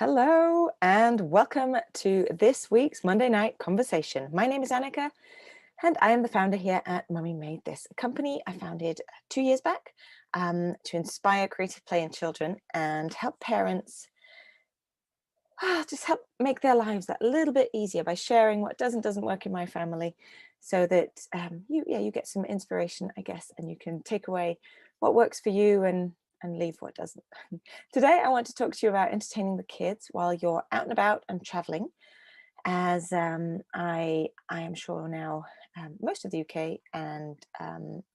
Hello and welcome to this week's Monday Night Conversation. My name is Annika and I am the founder here at Mummy Made This, a company I founded 2 years back to inspire creative play in children and help parents just help make their lives that little bit easier by sharing what doesn't work in my family so that you get some inspiration, I guess, and you can take away what works for you and leave what doesn't. Today, I want to talk to you about entertaining the kids while you're out and about and traveling, as I am sure now most of the UK and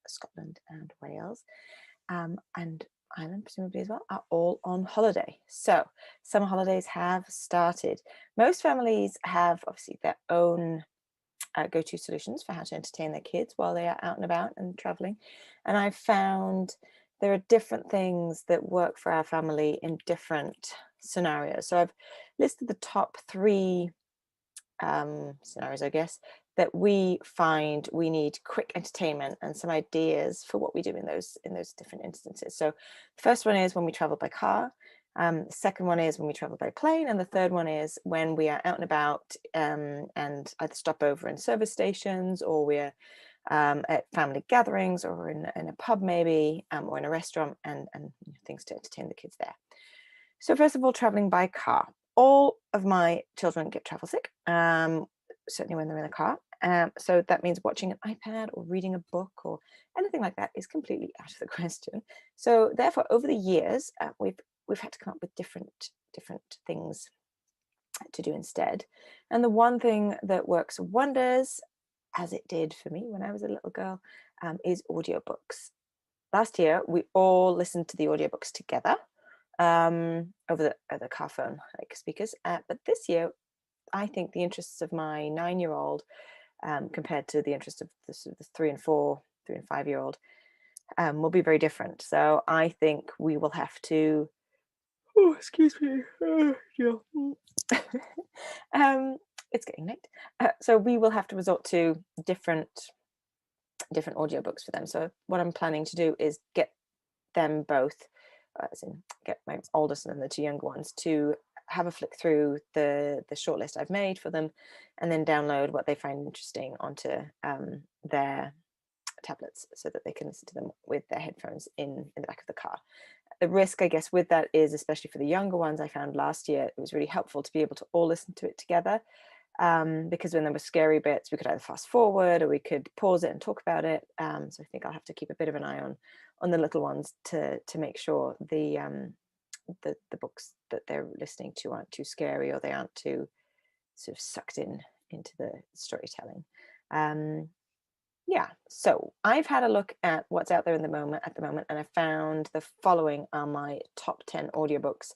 Scotland and Wales and Ireland presumably as well are all on holiday. So summer holidays have started. Most families have obviously their own go-to solutions for how to entertain their kids while they are out and about and traveling. And I've found there are different things that work for our family in different scenarios. So I've listed the top three scenarios, I guess, that we find we need quick entertainment and some ideas for what we do in those different instances. So the first one is when we travel by car. The second one is when we travel by plane, and the third one is when we are out and about and either stop over in service stations, or we're at family gatherings, or in a pub maybe, or in a restaurant, and things to entertain the kids there. So first of all, traveling by car. All of my children get travel sick, certainly when they're in the car. So that means watching an iPad or reading a book or anything like that is completely out of the question. So therefore, over the years, we've had to come up with different things to do instead. And the one thing that works wonders, as it did for me when I was a little girl, is audiobooks. Last year, we all listened to the audiobooks together over the car phone like speakers. But this year, I think the interests of my 9-year-old compared to the interests of the 3 and 5-year-old will be very different. So I think we will have to. Oh, excuse me. Yeah. It's getting late. So we will have to resort to different audiobooks for them. So what I'm planning to do is get them both, as in get my oldest and the two younger ones, to have a flick through the shortlist I've made for them, and then download what they find interesting onto their tablets so that they can listen to them with their headphones in the back of the car. The risk, I guess, with that is, especially for the younger ones, I found last year it was really helpful to be able to all listen to it together, because when there were scary bits, we could either fast forward or we could pause it and talk about it. So I think I'll have to keep a bit of an eye on the little ones to make sure the books that they're listening to aren't too scary, or they aren't too sort of sucked into the storytelling. So I've had a look at what's out there at the moment, and I found the following are my top 10 audiobooks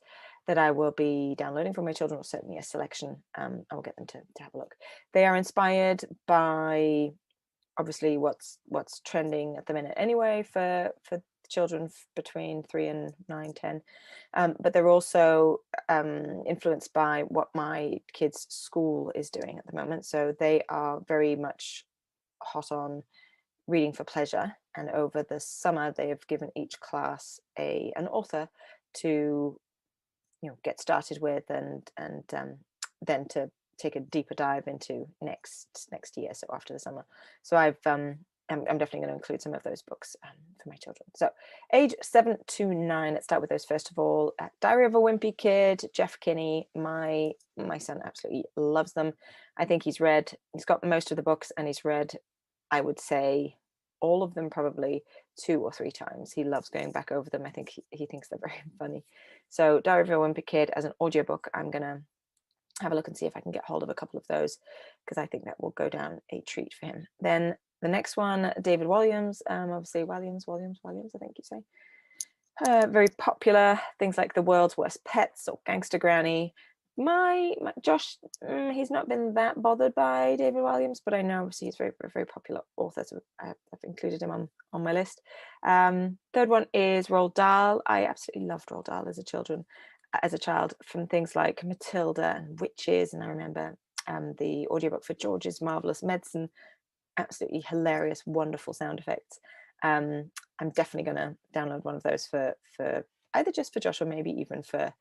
that I will be downloading for my children, or certainly a selection. I will get them to have a look. They are inspired by obviously what's trending at the minute anyway for children between 3 and 9, 10. But they're also influenced by what my kids' school is doing at the moment. So they are very much hot on reading for pleasure, and over the summer they have given each class an author to get started with, and then to take a deeper dive into next year, so after the summer. So I'm definitely going to include some of those books for my children. So age 7 to 9, let's start with those first of all. Diary of a Wimpy Kid, Jeff Kinney. My son absolutely loves them. I think he's got most of the books, and he's read, I would say, all of them probably 2 or 3 times. He loves going back over them. I think he thinks they're very funny. So Diary of a Wimpy Kid as an audiobook, I'm going to have a look and see if I can get hold of a couple of those, because I think that will go down a treat for him. Then the next one, David Walliams, obviously Williams, I think you say. Very popular, things like The World's Worst Pets or Gangster Granny. My Josh, he's not been that bothered by David Williams, but I know obviously he's very, very popular author, so I've included him on my list. Third one is Roald Dahl. I absolutely loved Roald Dahl as a child, from things like Matilda and Witches, and I remember the audiobook for George's Marvelous Medicine. Absolutely hilarious, wonderful sound effects. I'm definitely going to download one of those for either just for Josh, or maybe even for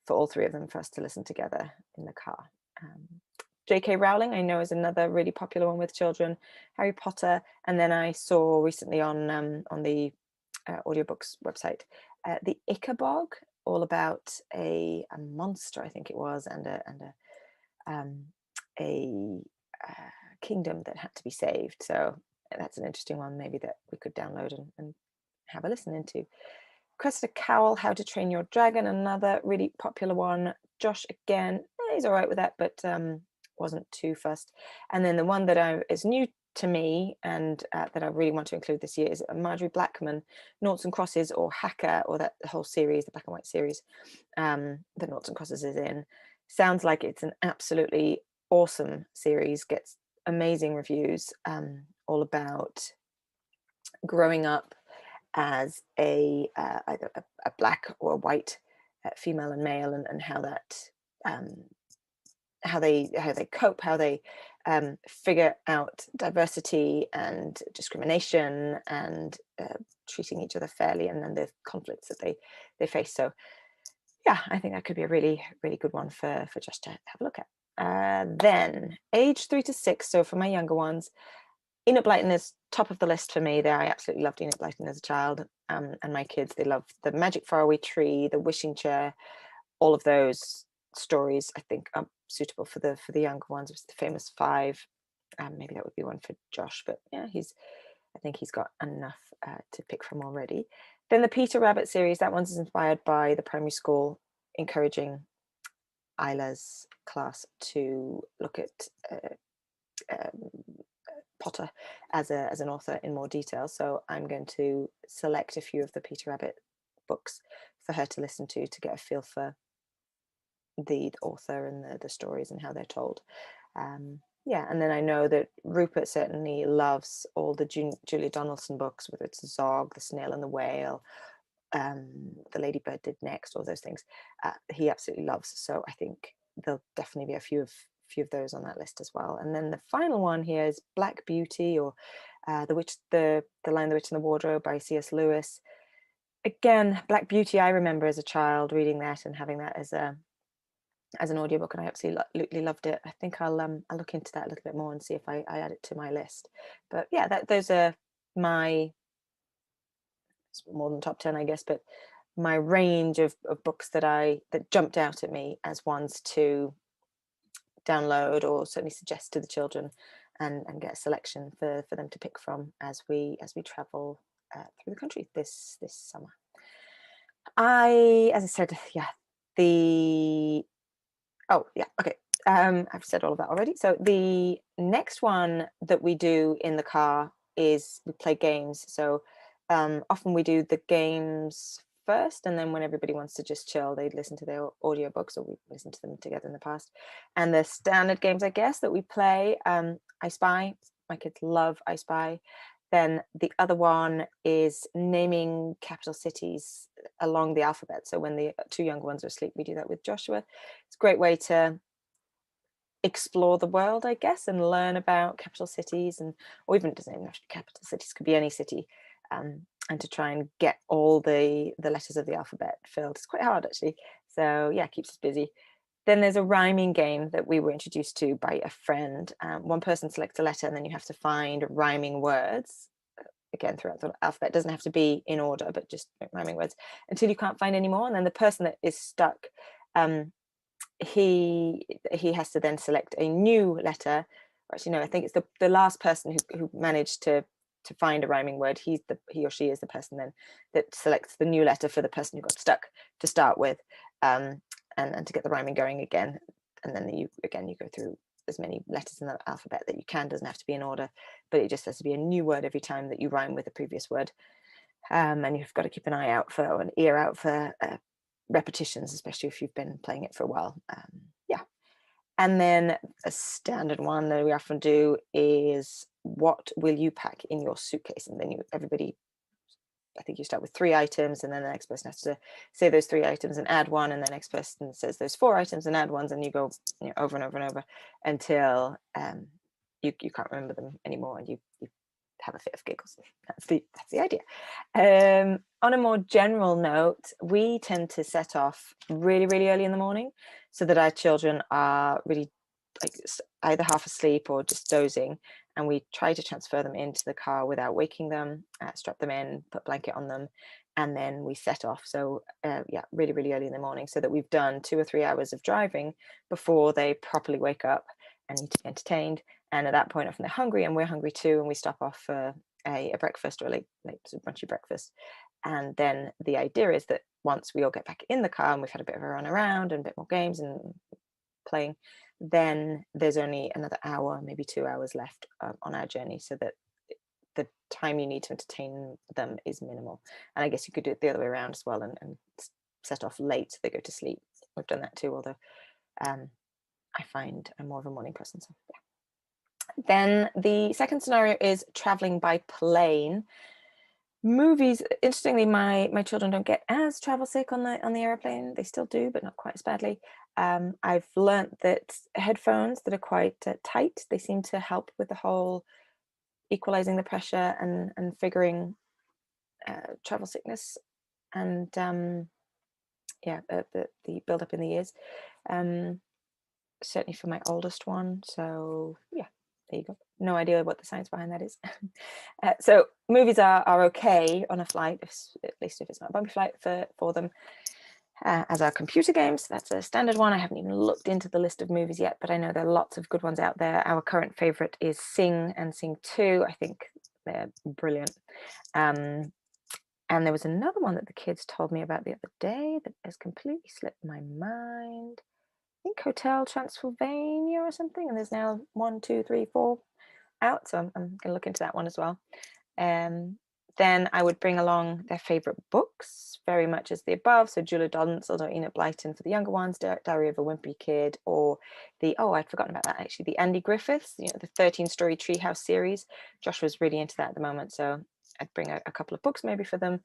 for all three of them for us to listen together in the car. J.K. Rowling, I know, is another really popular one with children. Harry Potter, and then I saw recently on the Audiobooks website the Ichabod, all about a monster, I think it was, and a kingdom that had to be saved. So that's an interesting one, maybe that we could download and have a listen into. Cressida Cowell, How to Train Your Dragon, another really popular one. Josh, again, he's all right with that, but wasn't too fussed. And then the one that is new to me and that I really want to include this year is Marjorie Blackman, Noughts and Crosses, or Hacker, or that whole series, the black and white series that Noughts and Crosses is in. Sounds like it's an absolutely awesome series, gets amazing reviews, all about growing up as either a black or a white female and male, and how that how they cope, how they figure out diversity and discrimination and treating each other fairly, and then the conflicts that they face. So yeah, I think that could be a really, really good one for Josh to have a look at. Then age 3 to 6, so for my younger ones, Enid Blyton is top of the list for me. There, I absolutely loved Enid Blyton as a child, and my kids, they love The Magic Faraway Tree, The Wishing Chair. All of those stories, I think, are suitable for the younger ones. It's the Famous Five. Maybe that would be one for Josh, but yeah, I think he's got enough to pick from already. Then the Peter Rabbit series, that one's inspired by the primary school, encouraging Isla's class to look at Potter as an author in more detail. So I'm going to select a few of the Peter Rabbit books for her to listen to get a feel for the author and the stories and how they're told. Yeah, and then I know that Rupert certainly loves all the Julia Donaldson books, whether it's Zog, The Snail and the Whale, The Ladybird Did Next, all those things. He absolutely loves. So I think there'll definitely be a few of those on that list as well. And then the final one here is Black Beauty, or the Lion, the Witch, and the Wardrobe by C.S. Lewis. Again, Black Beauty, I remember as a child reading that and having that as an audiobook, and I absolutely loved it. I think I'll look into that a little bit more and see if I add it to my list. But yeah, those are my, it's more than top 10, I guess, but my range of books that jumped out at me as ones to download or certainly suggest to the children, and get a selection for them to pick from as we travel through the country this summer. As I said, I've said all of that already. So the next one that we do in the car is we play games. So often we do the games first, and then when everybody wants to just chill, they listen to their audiobooks, or we listen to them together in the past. And the standard games, I guess, that we play, I Spy. My kids love I Spy. Then the other one is naming capital cities along the alphabet. So when the two younger ones are asleep, we do that with Joshua. It's a great way to explore the world, I guess, and learn about capital cities, or even, doesn't even have to be capital cities, could be any city, and to try and get all the letters of the alphabet filled. It's quite hard, actually. So yeah, keeps us busy. Then there's a rhyming game that we were introduced to by a friend. One person selects a letter, and then you have to find rhyming words, again, throughout the alphabet. It doesn't have to be in order, but just rhyming words until you can't find any more. And then the person that is stuck, he has to then select a new letter. Actually, no, I think it's the last person who managed to find a rhyming word. He or she is the person then that selects the new letter for the person who got stuck to start with, and to get the rhyming going again. And then you go through as many letters in the alphabet that you can. Doesn't have to be in order, but it just has to be a new word every time that you rhyme with the previous word. And you've got to keep an eye out for, or an ear out for, repetitions, especially if you've been playing it for a while. And then a standard one that we often do is, what will you pack in your suitcase? And then everybody, I think you start with 3 items, and then the next person has to say those 3 items and add one, and the next person says those 4 items and add ones, and you go over and over and over until you can't remember them anymore, and you have a fit of giggles. That's the idea. On a more general note, we tend to set off really, really early in the morning so that our children are really like either half asleep or just dozing, and we try to transfer them into the car without waking them, strap them in, put a blanket on them, and then we set off. So yeah, really, really early in the morning, so that we've done 2 or 3 hours of driving before they properly wake up and need to be entertained. And at that point, often they're hungry and we're hungry too, and we stop off for a breakfast or a late brunchy breakfast. And then the idea is that once we all get back in the car and we've had a bit of a run around and a bit more games and playing, then there's only another hour, maybe 2 hours left on our journey, so that the time you need to entertain them is minimal. And I guess you could do it the other way around as well, and set off late so they go to sleep. We've done that too, although I find I'm more of a morning person. So yeah. Then the second scenario is traveling by plane. Movies, interestingly, my children don't get as travel sick on the airplane. They still do, but not quite as badly. I've learnt that headphones that are quite tight, they seem to help with the whole equalizing the pressure and figuring travel sickness and yeah, the build up in the ears. Certainly for my oldest one. So yeah, there you go. No idea what the science behind that is. So movies are okay on a flight, at least if it's not a bumpy flight for them. As are computer games, that's a standard one. I haven't even looked into the list of movies yet, but I know there are lots of good ones out there. Our current favorite is Sing and Sing 2. I think they're brilliant. And there was another one that the kids told me about the other day that has completely slipped my mind. I think Hotel Transylvania or something, and there's now 1, 2, 3, 4 out, so I'm going to look into that one as well. Then I would bring along their favorite books, very much as the above. So Julia Donaldson or Enid Blyton for the younger ones, Diary of a Wimpy Kid, or I'd forgotten about that actually, the Andy Griffiths, the 13-story Treehouse series. Joshua's really into that at the moment, so I'd bring a couple of books maybe for them,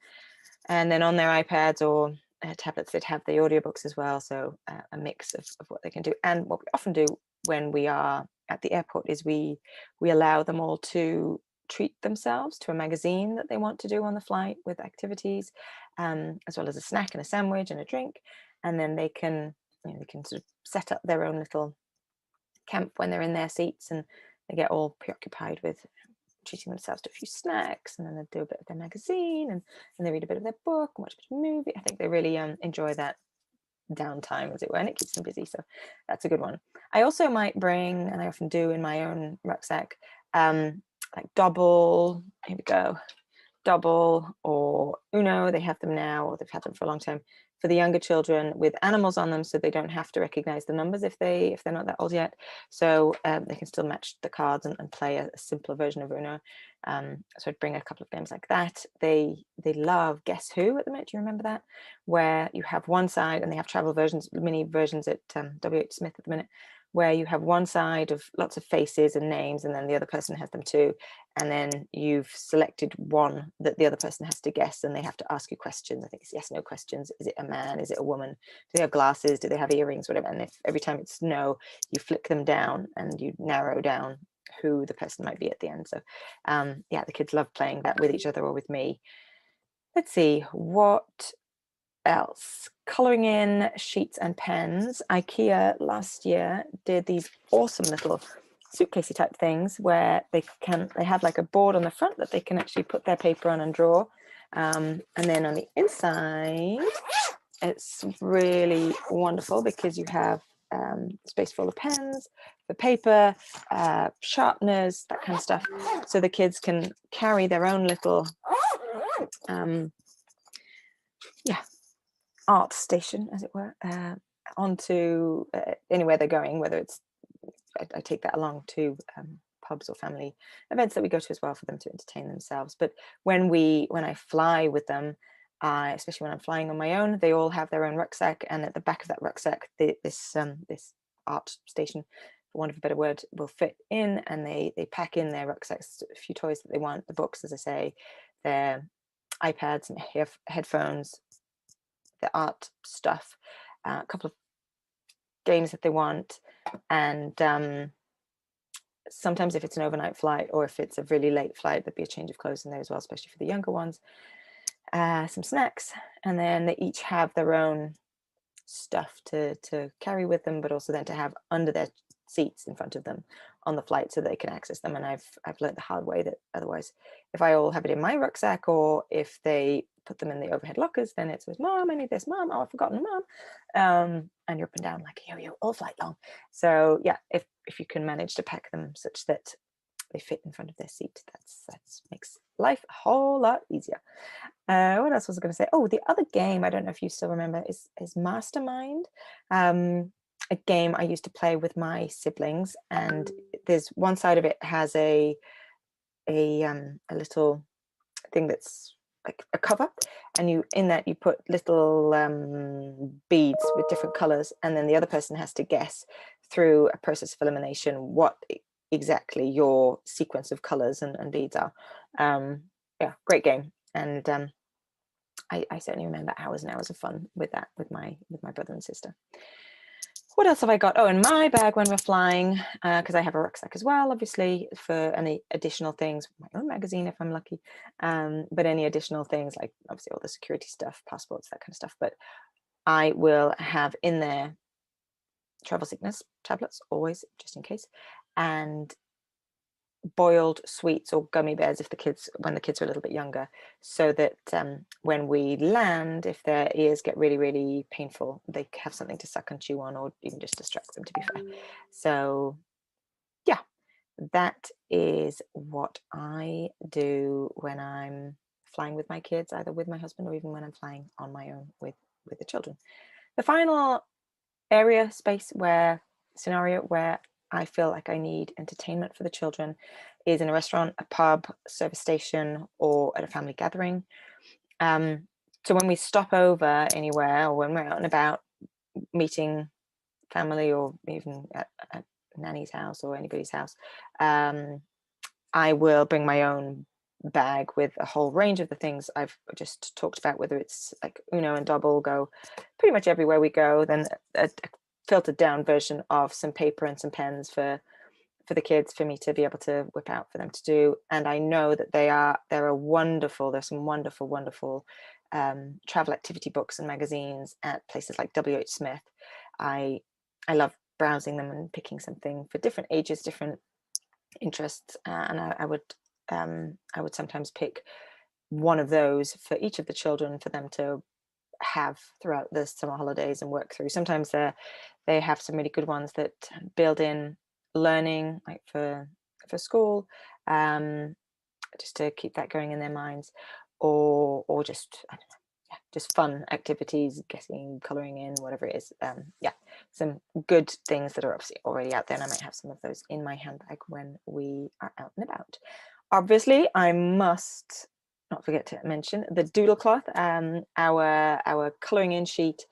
and then on their iPads or tablets they'd have the audiobooks as well, so a mix of what they can do. And what we often do when we are at the airport is we allow them all to treat themselves to a magazine that they want to do on the flight with activities, as well as a snack and a sandwich and a drink, and then they can sort of set up their own little camp when they're in their seats, and they get all preoccupied with treating themselves to a few snacks, and then they do a bit of their magazine, and they read a bit of their book and watch a bit of movie. I think they really enjoy that downtime, as it were, and it keeps them busy, so that's a good one. I also might bring, and I often do in my own rucksack, like Double, here we go, Double or Uno. They have them now, or they've had them for a long time, for the younger children, with animals on them, so they don't have to recognize the numbers if they're not that old yet. So they can still match the cards and play a simpler version of Uno. So I'd bring a couple of games like that. They love Guess Who at the minute. Do you remember that? Where you have one side, and they have travel versions, mini versions at WH Smith at the minute, where you have one side of lots of faces and names, and then the other person has them too. And then you've selected one that the other person has to guess, and they have to ask you questions. I think it's yes, no questions. Is it a man? Is it a woman? Do they have glasses? Do they have earrings? Whatever. And if every time it's no, you flick them down and you narrow down who the person might be at the end. So yeah, the kids love playing that with each other or with me. Let's see, what else? Coloring in sheets and pens. IKEA last year did these awesome little suitcasey type things where they have like a board on the front that they can actually put their paper on and draw, and then on the inside it's really wonderful because you have space full of pens, the paper, sharpeners, that kind of stuff, so the kids can carry their own little art station, as it were, onto anywhere they're going, whether it's I take that along to pubs or family events that we go to as well, for them to entertain themselves. But when I fly with them, especially when I'm flying on my own, they all have their own rucksack, and at the back of that rucksack, this art station, for want of a better word, will fit in, and they pack in their rucksacks a few toys that they want, the books, as I say, their iPads and headphones, the art stuff, a couple of games that they want, and sometimes if it's an overnight flight or if it's a really late flight, there'd be a change of clothes in there as well, especially for the younger ones. Some snacks, and then they each have their own stuff to carry with them, but also then to have under their seats in front of them on the flight so they can access them. And I've learned the hard way that otherwise, if I all have it in my rucksack, or if they put them in the overhead lockers, then it says, "Mom, I need this. Mom, oh, I've forgotten, Mom." And you're up and down like yo all flight long. So yeah, if you can manage to pack them such that they fit in front of their seat, that's makes life a whole lot easier. What else was I going to say? Oh, the other game, I don't know if you still remember, is Mastermind. A game I used to play with my siblings, and there's one side of it has a little thing that's like a cover, and you in that you put little beads with different colors, and then the other person has to guess through a process of elimination what exactly your sequence of colors and beads are. Yeah, great game. And I certainly remember hours and hours of fun with that with my brother and sister. What else have I got? Oh, in my bag when we're flying, because I have a rucksack as well, obviously, for any additional things, my own magazine if I'm lucky, but any additional things like obviously all the security stuff, passports, that kind of stuff. But I will have in there travel sickness tablets always, just in case, and boiled sweets or gummy bears if when the kids are a little bit younger, so that when we land, if their ears get really, really painful, they have something to suck and chew on, or even just distract them, to be fair. So yeah, that is what I do when I'm flying with my kids, either with my husband or even when I'm flying on my own with the children. The final scenario where I feel like I need entertainment for the children is in a restaurant, a pub, service station, or at a family gathering. So when we stop over anywhere, or when we're out and about meeting family, or even at nanny's house or anybody's house, I will bring my own bag with a whole range of the things I've just talked about, whether it's like Uno and Double go pretty much everywhere we go, then a filtered down version of some paper and some pens for the kids, for me to be able to whip out for them to do. And I know that there are wonderful, there's some wonderful travel activity books and magazines at places like WH Smith. I love browsing them and picking something for different ages, different interests, and I would sometimes pick one of those for each of the children for them to have throughout the summer holidays and work through. Sometimes they have some really good ones that build in learning, like for school, just to keep that going in their minds, or just, I don't know, yeah, just fun activities, guessing, coloring in, whatever it is. Yeah, some good things that are obviously already out there, and I might have some of those in my handbag when we are out and about. Obviously, I must not forget to mention the doodle cloth, our colouring in sheet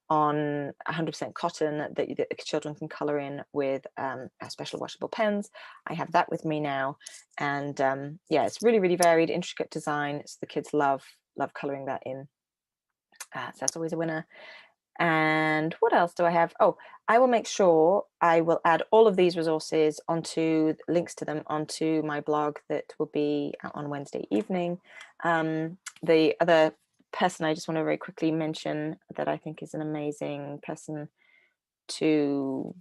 on 100% cotton that the children can colour in with our special washable pens. I have that with me now, and yeah, it's really, really varied, intricate design, so the kids love colouring that in. So that's always a winner. And what else do I have? Oh, I will make sure I will add all of these resources onto links to them onto my blog that will be out on Wednesday evening. The other person I just want to very quickly mention that I think is an amazing person to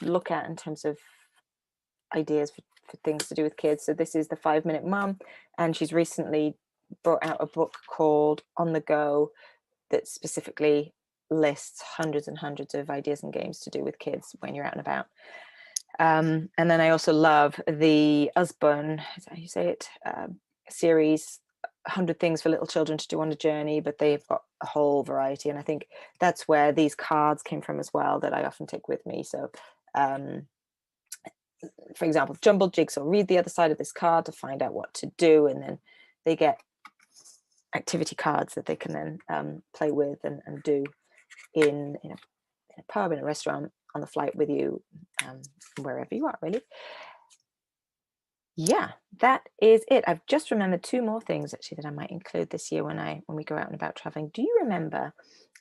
look at in terms of ideas for things to do with kids. So this is the 5-Minute Mum, and she's recently brought out a book called On the Go that specifically lists hundreds and hundreds of ideas and games to do with kids when you're out and about. And then I also love the Usborne, is that how you say it, series, 100 Things for Little Children to Do on a Journey, but they've got a whole variety. And I think that's where these cards came from as well, that I often take with me. So for example, jumbled jigsaw, read the other side of this card to find out what to do, and then they get activity cards that they can then play with and do in a pub, in a restaurant, on the flight with you, wherever you are, really. Yeah, that is it. I've just remembered 2 more things actually that I might include this year when we go out and about traveling. Do you remember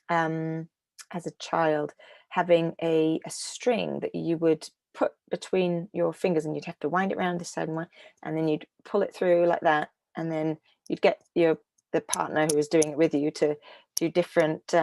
as a child having a string that you would put between your fingers, and you'd have to wind it around this side and then you'd pull it through like that, and then you'd get the partner who was doing it with you to do different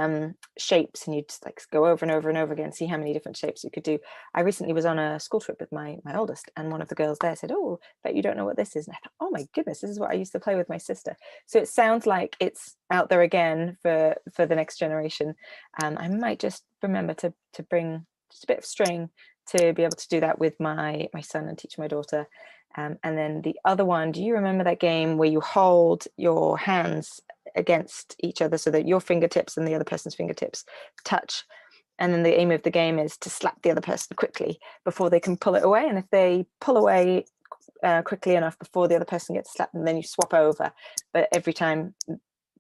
shapes, and you'd just like go over and over and over again, see how many different shapes you could do. I recently was on a school trip with my oldest, and one of the girls there said, "Oh, bet you don't know what this is." And I thought, oh my goodness, this is what I used to play with my sister. So it sounds like it's out there again for the next generation. I might just remember to bring just a bit of string to be able to do that with my son and teach my daughter. And then the other one, do you remember that game where you hold your hands against each other so that your fingertips and the other person's fingertips touch? And then the aim of the game is to slap the other person quickly before they can pull it away. And if they pull away quickly enough before the other person gets slapped, and then you swap over. But every time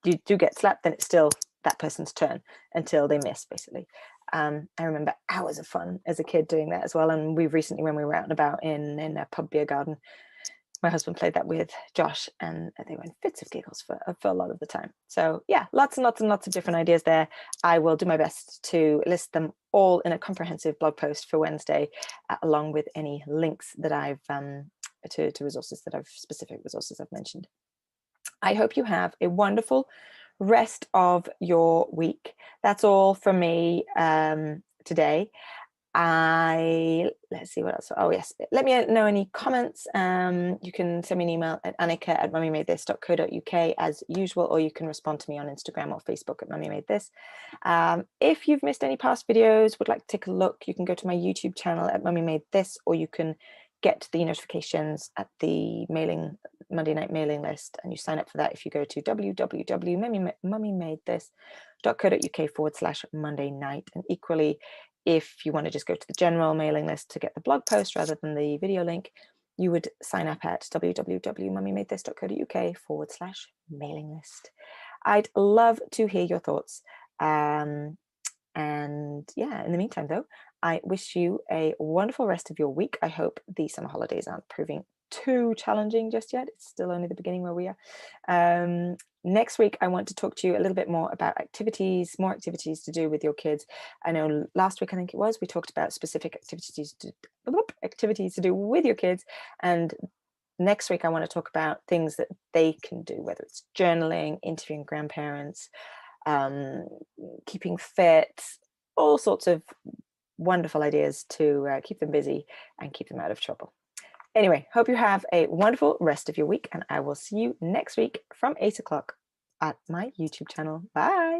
you do get slapped, then it's still that person's turn until they miss, basically. I remember hours of fun as a kid doing that as well. And we recently, when we were out and about in a pub beer garden, my husband played that with Josh, and they were in fits of giggles for a lot of the time. So yeah, lots and lots and lots of different ideas there. I will do my best to list them all in a comprehensive blog post for Wednesday, along with any links that I've to resources that specific resources I've mentioned. I hope you have a wonderful rest of your week. That's all from me today. Let's see what else. Oh yes, let me know any comments. You can send me an email at annika@mummymadethis.co.uk as usual, or you can respond to me on Instagram or Facebook at mummymadethis. If you've missed any past videos, would like to take a look, you can go to my YouTube channel at mummymadethis, or you can get the notifications at the Monday night mailing list, and you sign up for that if you go to www.mummymadethis.co.uk/Monday night. And equally, if you want to just go to the general mailing list to get the blog post rather than the video link, you would sign up at www.mummymadethis.co.uk/mailing list. I'd love to hear your thoughts. And yeah, in the meantime, though, I wish you a wonderful rest of your week. I hope the summer holidays aren't proving too challenging just yet. It's still only the beginning where we are. Next week, I want to talk to you a little bit more about more activities to do with your kids. I know last week, I think it was, we talked about specific activities to do with your kids. And next week, I want to talk about things that they can do, whether it's journaling, interviewing grandparents, keeping fit, all sorts of wonderful ideas to keep them busy and keep them out of trouble. Anyway, hope you have a wonderful rest of your week, and I will see you next week from 8 o'clock at my YouTube channel. Bye.